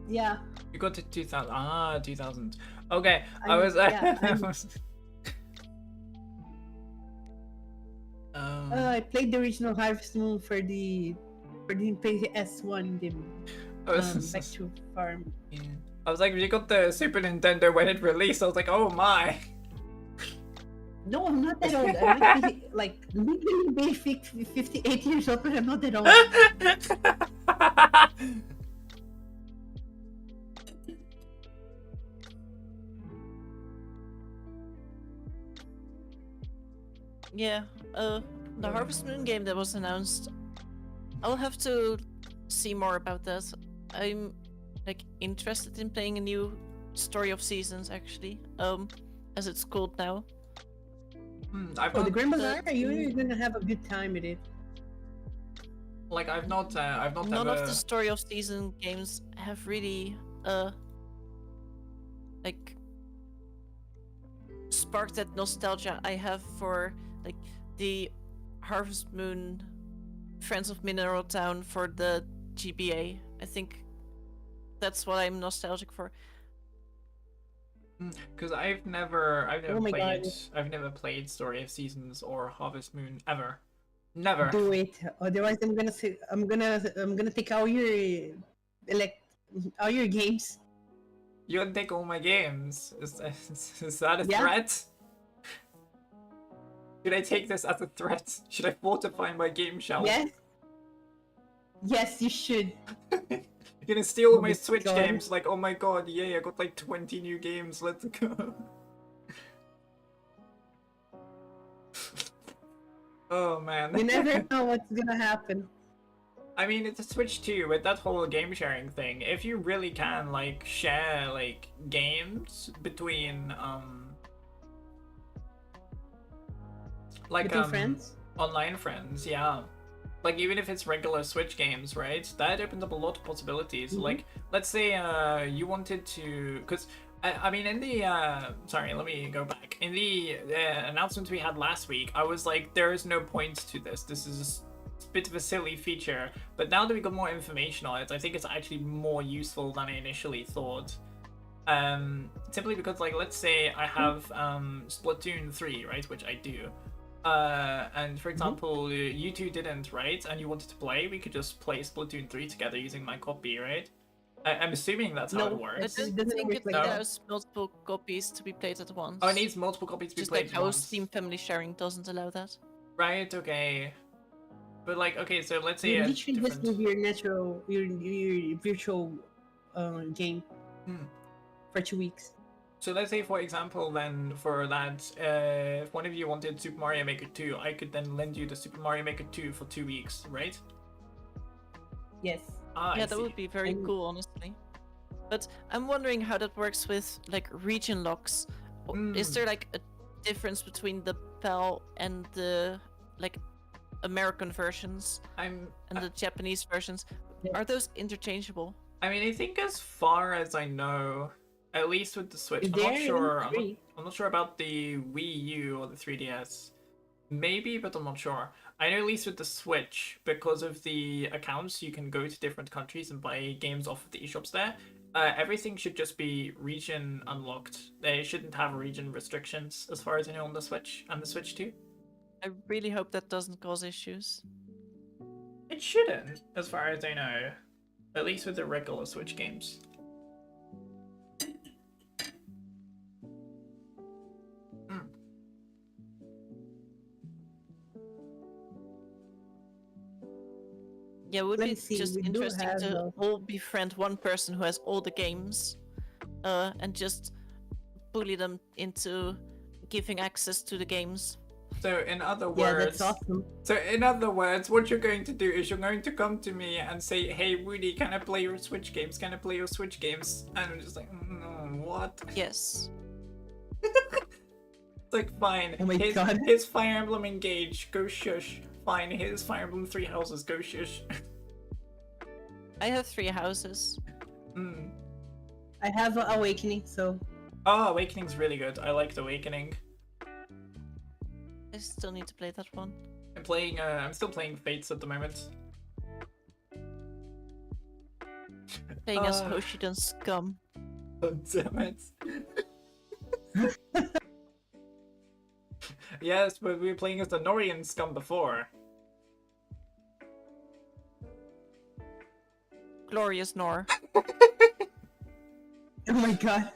Yeah. You got to 2000. Ah, 2000. Okay, I I'm- was. yeah, I I'm- was. I played the original Harvest Moon for the PS1 the I was, Back to Farm. yeah. I was like, you got the Super Nintendo when it released. I was like, oh my. No, I'm not that old. I might be like legally be 58 years old, but I'm not that old. Yeah, the Harvest Moon game that was announced, I'll have to see more about that. I'm like interested in playing a new Story of Seasons actually, as it's called now. I've Oh, the not, Grand Bazaar, you're gonna have a good time with it. like, I've not None ever. of the Story of Season games have really like sparked that nostalgia I have for like the Harvest Moon Friends of Mineral Town for the GBA. I think that's what I'm nostalgic for. Because I've never Oh my played. God. I've never played Story of Seasons or Harvest Moon ever. Never. Do it, otherwise I'm gonna take all your all your games. You would take all my games. Is that a Yeah. threat? Should I take this as a threat? Should I fortify my game shelf? Yes. Yes, you should. You're gonna steal all Oh my my Switch God. games, like, oh my god, yay, I got like 20 new games, let's go. Oh man. You never know what's gonna happen. I mean, it's a Switch 2 with that whole game sharing thing. If you really can, like, share, like, games between, like, Between friends. online friends, yeah. Like, even if it's regular Switch games, right? That opens up a lot of possibilities. Mhm. Like, let's say you wanted to, because I mean, in the sorry, let me go back. In the announcement we had last week, I was like, there is no point to this. This is a bit of a silly feature. But now that we got more information on it, I think it's actually more useful than I initially thought. Simply because, like, let's say I have Splatoon 3, right, which I do. And for example, you two didn't, right? And you wanted to play, we could just play Splatoon 3 together using my copy, right? I'm assuming that's how it I works. It don't doesn't think work it like that. allows multiple copies to be played at once. Oh, it needs multiple copies to be just played like at how once. Steam Family Sharing doesn't allow that. Right, okay. But like, okay, so let's say You a literally just different... move your virtual game Hmm. for 2 weeks. So let's say, for example, then for that, if one of you wanted Super Mario Maker 2, I could then lend you the Super Mario Maker 2 for 2 weeks, right? Yes. Ah, I Yeah, that see. would be very And- cool, honestly. But I'm wondering how that works with like region locks. Is there like a difference between the PAL and the like American versions and the Japanese versions? Yeah. Are those interchangeable? I mean, I think as far as I know, at least with the Switch, I'm not They're sure. free. I'm not sure about the Wii U or the 3DS. Maybe, but I'm not sure. I know at least with the Switch, because of the accounts, you can go to different countries and buy games off of the eShops there. Everything should just be region unlocked. They shouldn't have region restrictions, as far as I know, on the Switch and the Switch 2. I really hope that doesn't cause issues. It shouldn't, as far as I know. At least with the regular Switch games. Yeah, it would Let be me see, just we do interesting have, to all befriend one person who has all the games, and just bully them into giving access to the games. So in other Yeah, words, that's awesome. so in other words, what you're going to do is you're going to come to me and say, "Hey, Woody, can I play your Switch games? Can I play your Switch games?" And I'm just like, "What?" Yes. It's like, fine. Oh my God. Here's Fire Emblem Engage. Go shush. Fine. Here's Fire Emblem Three Houses. Go shush. I have 3 houses. Mm. I have Awakening, so Oh, Awakening's really good. I liked Awakening. I still need to play that one. I'm still playing Fates at the moment. Playing as Hoshidan Scum. Oh, damn it. Yes, but we were playing as the Norian scum before. Glorious Nor. oh my god.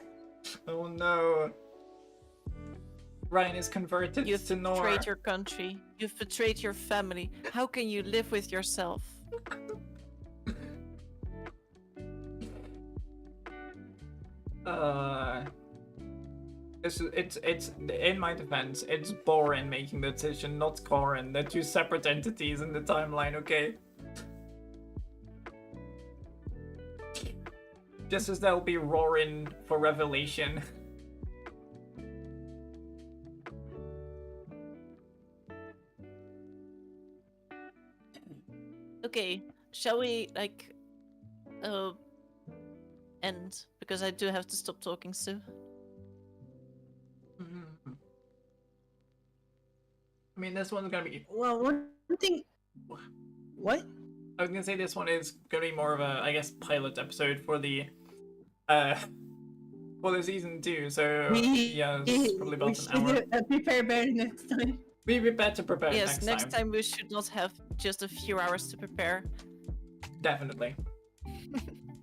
Oh no. Rhine is converted You've to Nor. betrayed your country. You've betrayed your family. How can you live with yourself? It's in my defense, it's Borin making the decision, not Corin. They're two separate entities in the timeline, okay? Just as there'll be Rorin for Revelation. Okay, shall we end? Because I do have to stop talking soon. I mean, this one's gonna be. Well, one thing. What? I was gonna say this one is gonna be more of a, I guess, pilot episode for the season 2. So yeah, it's probably we about an hour. should prepare better next time. We'd be better prepared Yes, next next time we should not have just a few hours to prepare. Definitely.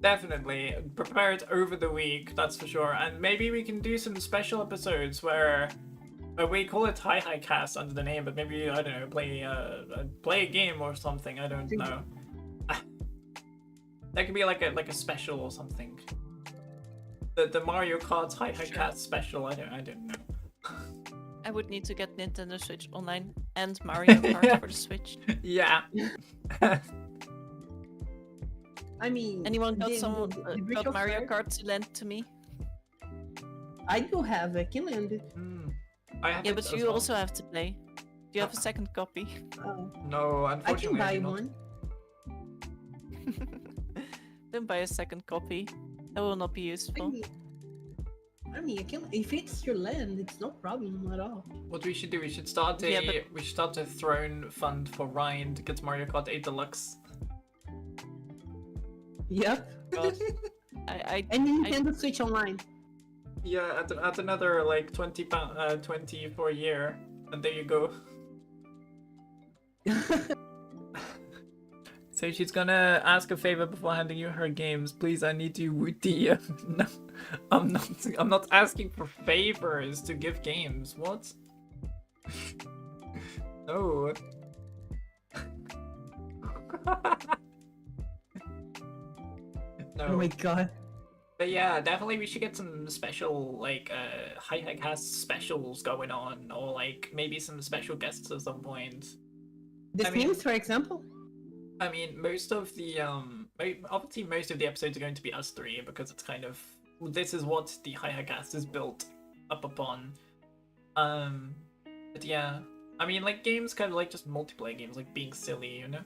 Definitely. Prepare it over the week, that's for sure. And maybe we can do some special episodes where we call it Hihicast under the name, but maybe, I don't know, play a game or something, I don't know. That could be like a special or something. The Mario Kart Hihicast special, I don't know. I would need to get Nintendo Switch Online and Mario Kart for the Switch. Yeah. I mean, Anyone got the got virtual Mario card? Kart to lend to me? I do have. I can lend it. I have Yeah, it but as you well. also have to play. Do you have a second copy? No, I can unfortunately buy do not. one. Don't buy a second copy. That will not be useful. I mean, I can. If it's your land, it's no problem at all. What we should do, we should start a Yeah, but- we should start a throne fund for Ryan to get Mario Kart 8 Deluxe. Yep. God. I And Nintendo Switch Online. Yeah, at another like 20 for a year, and there you go. So she's gonna ask a favor before handing you her games. Please, I need you, Woody. No, I'm not asking for favors to give games. What? No. No. Oh my god. But yeah, definitely we should get some special like Hihicast specials going on, or like maybe some special guests at some point. The I mean- Sims, for example. I mean, most of the obviously most of the episodes are going to be us three because it's kind of this is what the Hihicast is built up upon. But yeah, I mean, like games kind of like just multiplayer games, like being silly, you know.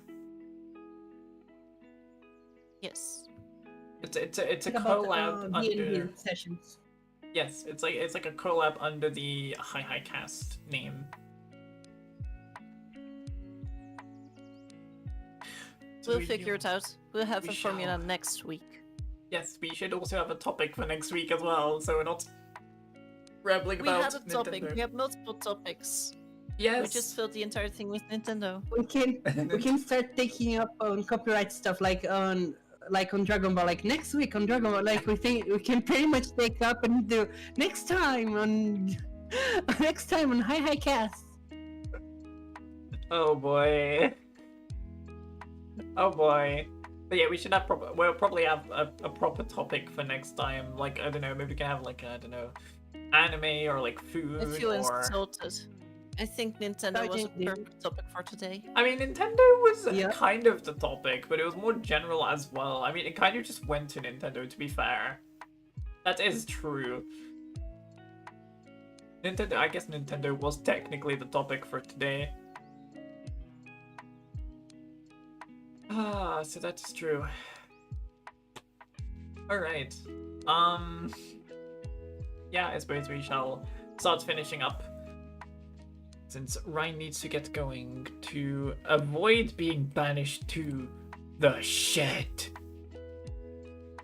yes. It's a What about, collab D&D under. sessions. Yes, it's like a collab under the Hihicast name. So We'll figure it out. We'll have we a formula shall. next week. Yes, we should also have a topic for next week as well, so we're not rambling We about had a topic. Nintendo. We have multiple topics. Yes. We just filled the entire thing with Nintendo. We can start taking up on copyright stuff like on Dragon Ball. Like next week on Dragon Ball, like we think we can pretty much take up and do next time on Hihicast. Oh boy. Oh boy. But yeah, we should have we'll probably have a proper topic for next time. Like, I don't know, maybe we can have like, I don't know, anime or like food I feel or. insulted. I think Nintendo was a Indeed. perfect topic for today. I mean, Nintendo was Yeah. kind of the topic, but it was more general as well. I mean, it kind of just went to Nintendo, to be fair. That is true. Nintendo, I guess Nintendo was technically the topic for today. Ah, so that is true. Alright. Yeah, I suppose we shall start finishing up. Since Rhine needs to get going to avoid being banished to the shed.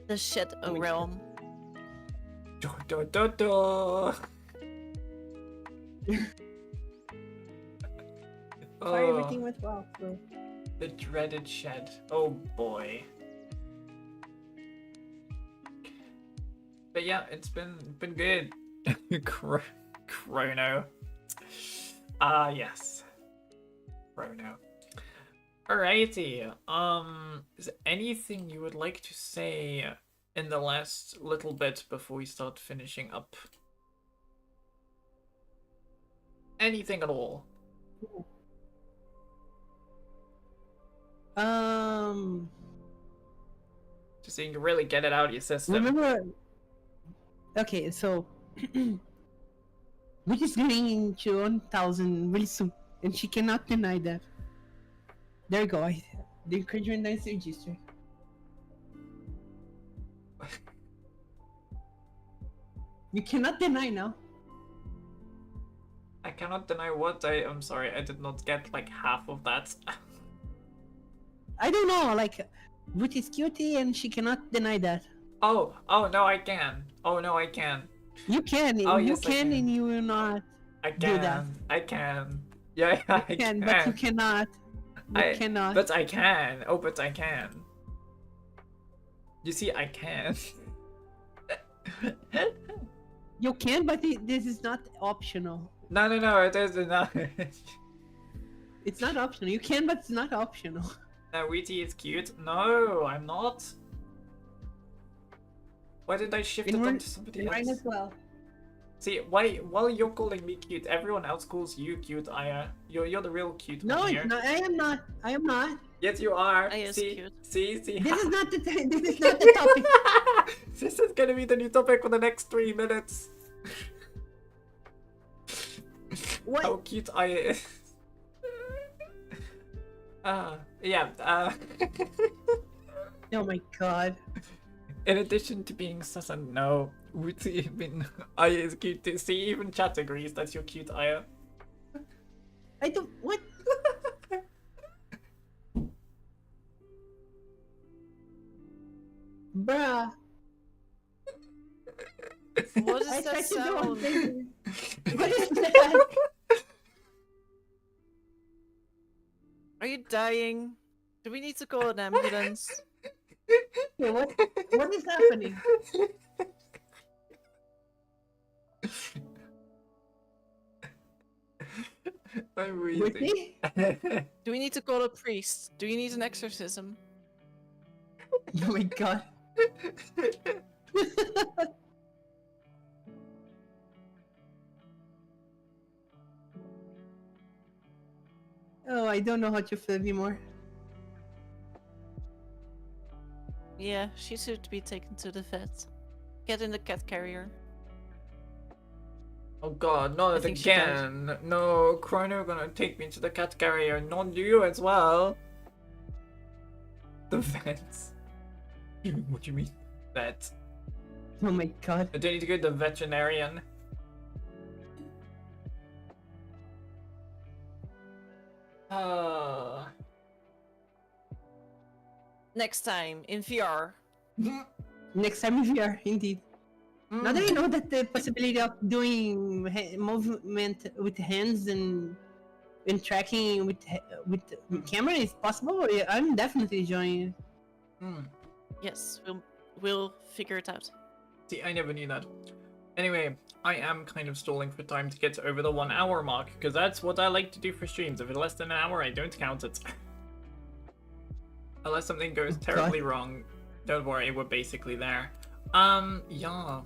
The shit Oh my realm. Do, do, do, do. Everything went well. So. The dreaded shed. Oh boy. But yeah, it's been good. Chrono. Yes. Chrono. Alrighty. Is there anything you would like to say in the last little bit before we start finishing up? Anything at all? Just so you can really get it out of your system. Remember? Okay, so which is going into 1,000 really soon, and she cannot deny that. There you go. The encouragement is registered. You cannot deny now. I cannot deny what I'm sorry, I did not get like half of that. I don't know, like, Ruth is cutie, and she cannot deny that. Oh no, I can. Oh no, I can. You can. Oh, you yes, I can, can. and you will not. I Do can. that. I can. Yeah, I You can. but you cannot. You cannot. But I can. Oh, but I can. You see, I can. You can, but this is not optional. No, it is not. It's not optional. You can, but it's not optional. Wheaty is cute. No, I'm not. Why did I shift it onto somebody else? Rhine as well. See, while you're calling me cute, everyone else calls you cute, Aya. You're the real cute No, one here. it's not. I am not. I am not. Yes, you are. Aya is See, cute. see. This is not the. This is not the topic. This is gonna be the new topic for the next 3 minutes. What? How cute Aya is. Yeah. Oh my god. In addition to being sus and no, Wootsy, Aya is cute too. See, even chat agrees that you're cute, Aya. I don't. What? Bruh. What is I that tried to do one sound? thing. What is that? Are you dying? Do we need to call an ambulance? Okay, what is happening? I'm Witty? Do we need to call a priest? Do you need an exorcism? Oh my god. Oh, I don't know how to feel anymore. Yeah, she should be taken to the vet. Get in the cat carrier. Oh god, not think she died. again. No, Chrono gonna take me to the cat carrier, not you as well. The vets. What do you mean? Vet. Oh my god. I do need to go to the veterinarian. Next time, in VR. Next time in VR, indeed. Now that I know that the possibility of doing movement with hands and tracking with camera is possible, I'm definitely joining. Yes, we'll figure it out. See, I never knew that. Anyway, I am kind of stalling for time to get over the 1 hour mark, because that's what I like to do for streams. If it's less than an hour, I don't count it. Unless something goes terribly wrong, don't worry, we're basically there. Yeah.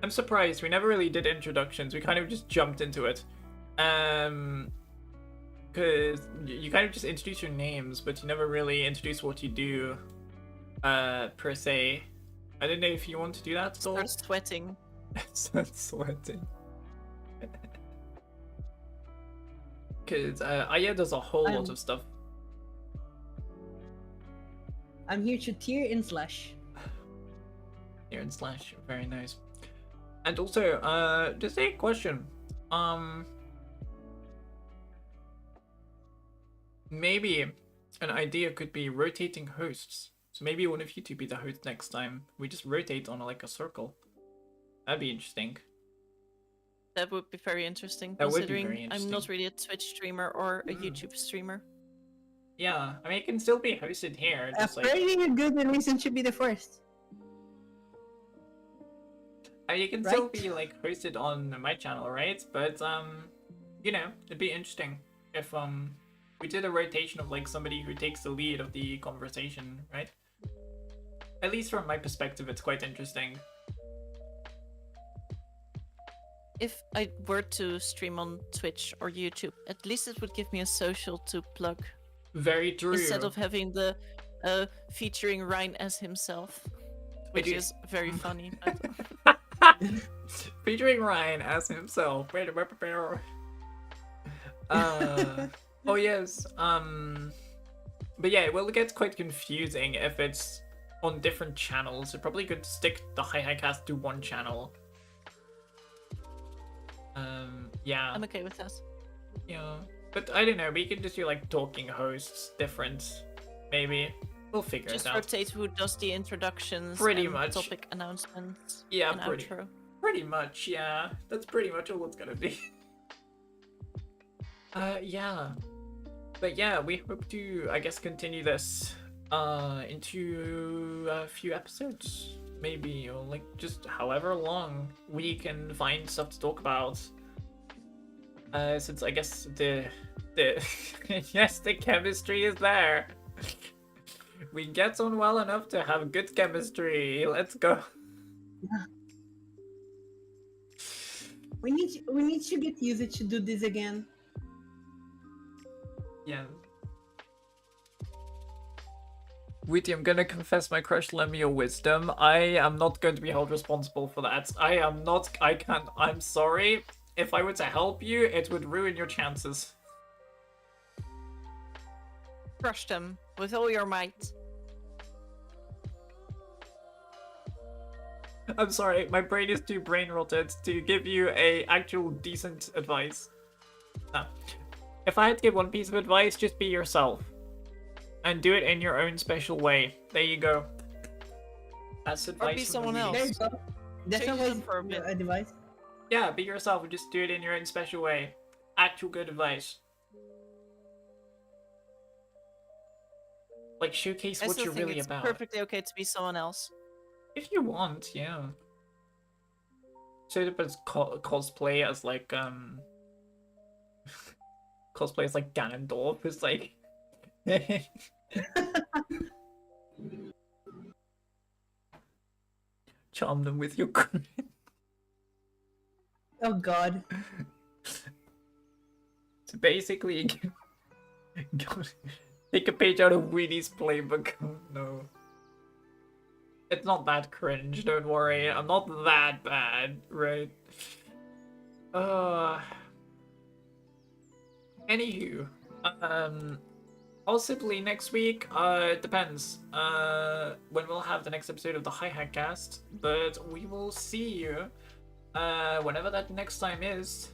I'm surprised we never really did introductions. We kind of just jumped into it. Because you kind of just introduce your names, but you never really introduce what you do, per se. I don't know if you want to do that. Start sweating. Start sweating. Because Aya does a whole lot of stuff. I'm here to tear and slash. Here and slash, very nice. And also, just a question. Maybe an idea could be rotating hosts. So maybe one of you two be the host next time. We just rotate on like a circle. That'd be interesting. That would be very interesting, That would be considering very I'm not interesting. really a Twitch streamer or a YouTube streamer. Yeah, I mean, it can still be hosted here. Just like, Apparently, a good reason should be the first. I mean, it can still Right? be like hosted on my channel, right? But you know, it'd be interesting if we did a rotation of like somebody who takes the lead of the conversation, right? At least from my perspective, it's quite interesting. If I were to stream on Twitch or YouTube, at least it would give me a social to plug. Very true. Instead of having the featuring Rhine as himself. Which do- is very funny. But... Featuring Ryan as himself. Oh yes. But yeah, it will get quite confusing if it's on different channels. It probably could stick the Hihicast to one channel. Yeah. I'm okay with that. Yeah. But I don't know, we can just do like talking hosts, different, maybe. We'll figure Just it out. rotate who does the introductions Pretty and much. topic announcements Yeah, and pretty. outro. Pretty much, yeah. That's pretty much all it's gonna be. Yeah. But yeah, we hope to, I guess, continue this into a few episodes, maybe, or like just however long we can find stuff to talk about. Since I guess the yes, the chemistry is there. We get on well enough to have good chemistry. Let's go. We need to get used to do this again. Yeah. Witty, I'm gonna confess my crush lent me your wisdom. I am not going to be held responsible for that. I'm sorry. If I were to help you, it would ruin your chances. Crush them with all your might. I'm sorry, my brain is too brain rotted to give you a actual decent advice. No. If I had to give one piece of advice, just be yourself. And do it in your own special way. There you go. That's advice. be from someone me. else. There you go. That's Change always them for a bit. advice. Yeah, be yourself and just do it in your own special way. Actual good advice. Like, showcase I what still you're think really it's about. perfectly okay to be someone else. If you want, yeah. Set up as cosplay as like cosplay as like Ganondorf is like charm them with your grin. Oh God. So basically take a page out of Weedy's playbook. Oh no. It's not that cringe, don't worry. I'm not that bad, right? Anywho, possibly next week. It depends. When we'll have the next episode of the Hihicast, but we will see you. Whenever that next time is.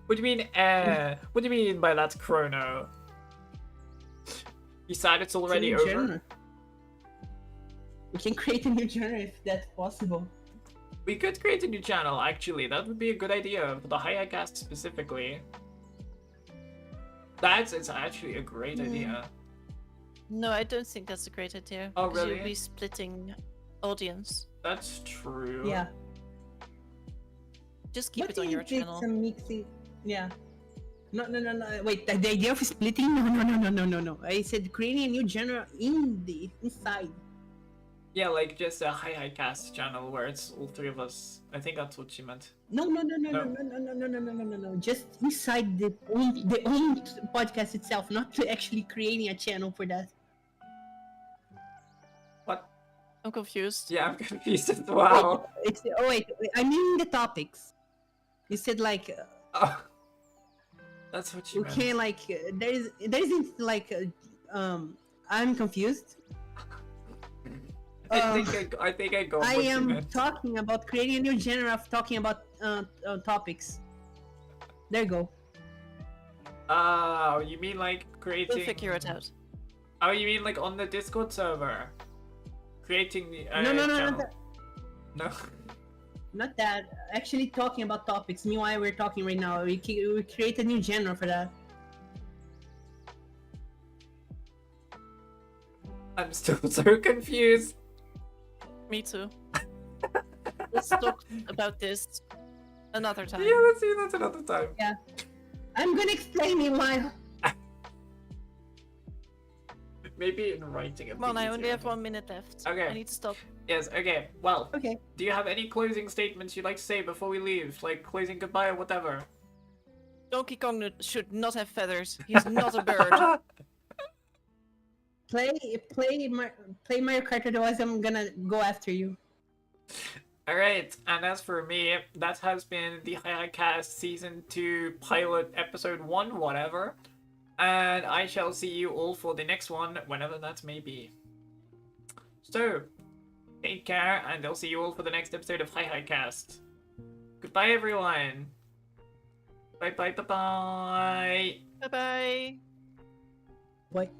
What do you mean? What do you mean by that, Chrono? You said it's already It's a over. new genre. We can create a new genre if that's possible. We could create a new channel, actually. That would be a good idea for the Hihicast specifically. It's actually a great idea. No, I don't think that's a great idea. Oh, because really? You'll be splitting audience. That's true. Yeah. Just keep What it on if your it's channel. a mixing? Yeah. No. Wait, the idea of splitting? No. I said creating a new genre inside. Yeah, like just a Hihicast channel where it's all three of us. I think that's what she meant. No, no, no, no, no, No. no, no, no, no, no, no, no, no. Just inside the own podcast itself, not to actually creating a channel for that. What? I'm confused. Yeah, I'm confused as well. Wait, I mean the topics. You said like Oh, that's what she we meant. can't like there isn't like I'm confused. I think I got I what she am meant. talking about creating a new genre of talking about topics. There you go. Oh, you mean like creating? We'll figure it out. Oh, you mean like on the Discord server? Creating the No, no, no, channel. not that. No. Not that. Actually, talking about topics. Meanwhile, we're talking right now. We create a new genre for that. I'm still so confused. Me too. Let's talk about this another time. Yeah, let's see. That's another time. I'm gonna explain meanwhile. Maybe in writing. Come on, I only have 1 minute left. Okay. I need to stop. Yes. Okay. Well, Okay. do you have any closing statements you'd like to say before we leave? Like closing goodbye or whatever. Donkey Kong should not have feathers. He's not a bird. Play Mario Kart, otherwise I'm gonna go after you. Alright, and as for me, that has been the Hihicast Season 2 Pilot Episode 1, whatever. And I shall see you all for the next one, whenever that may be. So, take care, and I'll see you all for the next episode of Hihicast. Goodbye, everyone. Bye bye bye bye. Bye bye. What?